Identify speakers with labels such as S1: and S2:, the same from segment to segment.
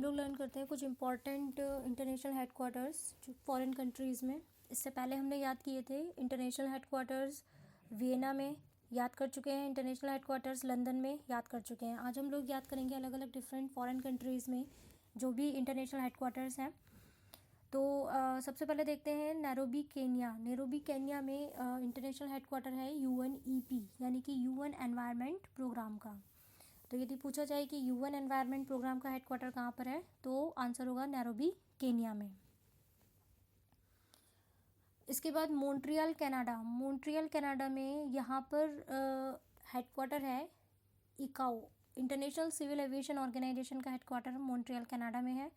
S1: लोग लर्न करते हैं कुछ इंपॉर्टेंट इंटरनेशनल हेडक्वार्टर्स जो फॉरेन कंट्रीज़ में। इससे पहले हमने याद किए थे इंटरनेशनल हेडक्वार्टर्स वियना में, याद कर चुके हैं इंटरनेशनल हेडक्वार्टर्स लंदन में, याद कर चुके हैं। आज हम लोग याद करेंगे अलग अलग डिफरेंट फॉरेन कंट्रीज़ में जो भी इंटरनेशनल हेडक्वार्टर्स हैं। तो सबसे पहले देखते हैं नैरोबी केन्या। नैरोबी केन्या में इंटरनेशनल हेडक्वार्टर है UNEP यानी कि UN एनवायरनमेंट प्रोग्राम का। तो यदि पूछा जाए कि UN एनवायरनमेंट प्रोग्राम का हेडक्वार्टर कहाँ पर है तो आंसर होगा नैरोबी केन्या में। इसके बाद मॉन्ट्रियल कनाडा। मॉन्ट्रियल कनाडा में यहाँ पर हेडक्वार्टर है ICAO, international civil aviation organisation का हेडक्वार्टर मॉन्ट्रियल कनाडा में है।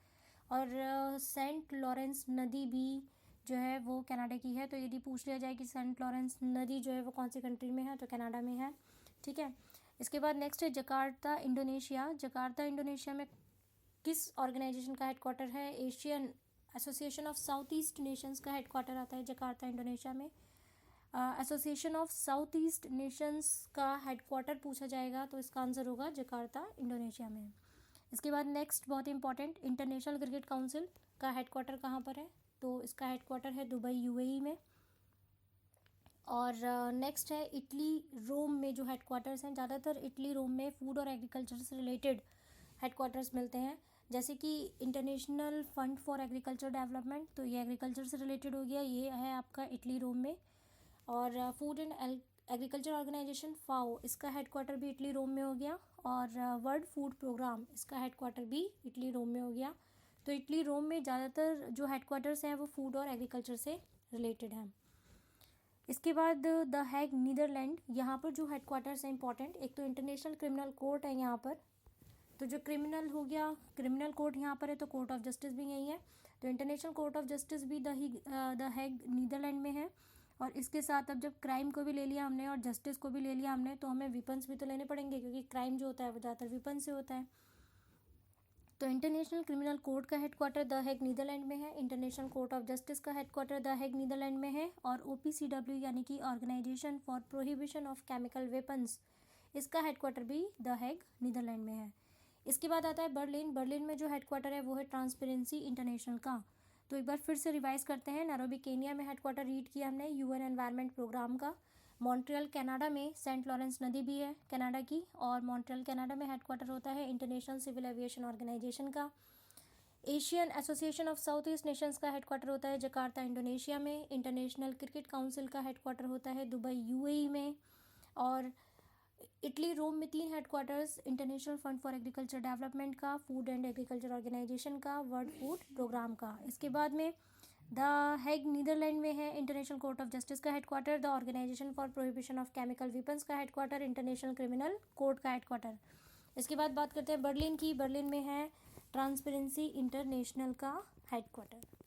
S1: और सेंट लॉरेंस नदी भी जो है वो कनाडा की है। तो यदि पूछ लिया जाए कि सेंट लॉरेंस नदी जो है वो कौन सी कंट्री में है तो कनाडा में है। ठीक है। इसके बाद नेक्स्ट है जकार्ता इंडोनेशिया। जकार्ता इंडोनेशिया में किस ऑर्गेनाइजेशन का हेडक्वार्टर है? Asian association of south east Nations का हेडक्वार्टर आता है जकार्ता इंडोनेशिया में। Association of south east Nations का हेडक्वार्टर पूछा जाएगा तो इसका आंसर होगा जकार्ता इंडोनेशिया में। इसके बाद नेक्स्ट बहुत इंपॉर्टेंट इंटरनेशनल क्रिकेट काउंसिल का हेडक्वार्टर कहाँ पर है तो इसका हेडक्वार्टर है दुबई UAE में। और नेक्स्ट है इटली रोम में जो हेडक्वार्टर्स हैं, ज़्यादातर इटली रोम में फूड और एग्रीकल्चर से रिलेटेड हेडक्वार्टर्स मिलते हैं। जैसे कि international fund for agriculture development, तो ये एग्रीकल्चर से रिलेटेड हो गया, ये है आपका इटली रोम में। और food and agriculture organisation FAO, इसका हेडक्वार्टर भी इटली रोम में हो गया। और वर्ल्ड फूड प्रोग्राम, इसका हेडक्वार्टर भी इटली रोम में हो गया। तो इटली रोम में ज़्यादातर जो हेडक्वार्टर्स हैं वो फूड और एग्रीकल्चर से रिलेटेड हैं। इसके बाद द हैग नीदरलैंड, यहाँ पर जो हेडक्वार्टर्स हैं इंपॉर्टेंट, एक तो इंटरनेशनल क्रिमिनल कोर्ट है यहाँ पर। तो जो क्रिमिनल हो गया, क्रिमिनल कोर्ट यहाँ पर है तो कोर्ट ऑफ जस्टिस भी यही है। तो इंटरनेशनल कोर्ट ऑफ जस्टिस भी द हैग नीदरलैंड में है। और इसके साथ अब जब क्राइम को भी ले लिया हमने और जस्टिस को भी ले लिया हमने तो हमें विपन्स भी तो लेने पड़ेंगे क्योंकि क्राइम जो होता है वो ज़्यादातर विपन से होता है। तो इंटरनेशनल क्रिमिनल कोर्ट का हेडक्वार्टर द हैग नीदरलैंड में है। इंटरनेशनल कोर्ट ऑफ जस्टिस का हेडक्वार्टर द हैग नीदरलैंड में है। और OPCW यानी कि organisation for prohibition of chemical weapons, इसका हेडक्वार्टर भी द हैग नीदरलैंड में है। इसके बाद आता है बर्लिन। बर्लिन में जो हेडक्वार्टर है वो है ट्रांसपेरेंसी इंटरनेशनल का। तो एक बार फिर से रिवाइज करते हैं। नैरोबी केन्या में हेडक्वार्टर रीड किया हमने UN एनवायरनमेंट प्रोग्राम का। मॉन्ट्रियल कनाडा में सेंट लॉरेंस नदी भी है कनाडा की, और मॉन्ट्रियल कनाडा में हेडक्वार्टर होता है इंटरनेशनल सिविल एविएशन ऑर्गेनाइजेशन का। Asian association of south east Nations का हेडक्वार्टर होता है जकार्ता इंडोनेशिया में। इंटरनेशनल क्रिकेट काउंसिल का हेडक्वार्टर होता है दुबई UAE में। और इटली रोम में 3 headquarters, international fund for agriculture development का, फूड एंड एग्रीकल्चर ऑर्गेनाइजेशन का, वर्ल्ड फूड प्रोग्राम का। इसके बाद में द हैग नीदरलैंड में है इंटरनेशनल कोर्ट ऑफ जस्टिस का headquarter, the organisation for prohibition of chemical weapons का हेडक्वार्टर, इंटरनेशनल क्रिमिनल कोर्ट का हेडक्वार्टर। इसके बाद बात करते हैं बर्लिन की। बर्लिन में है ट्रांसपेरेंसी इंटरनेशनल का हेडक्वार्टर।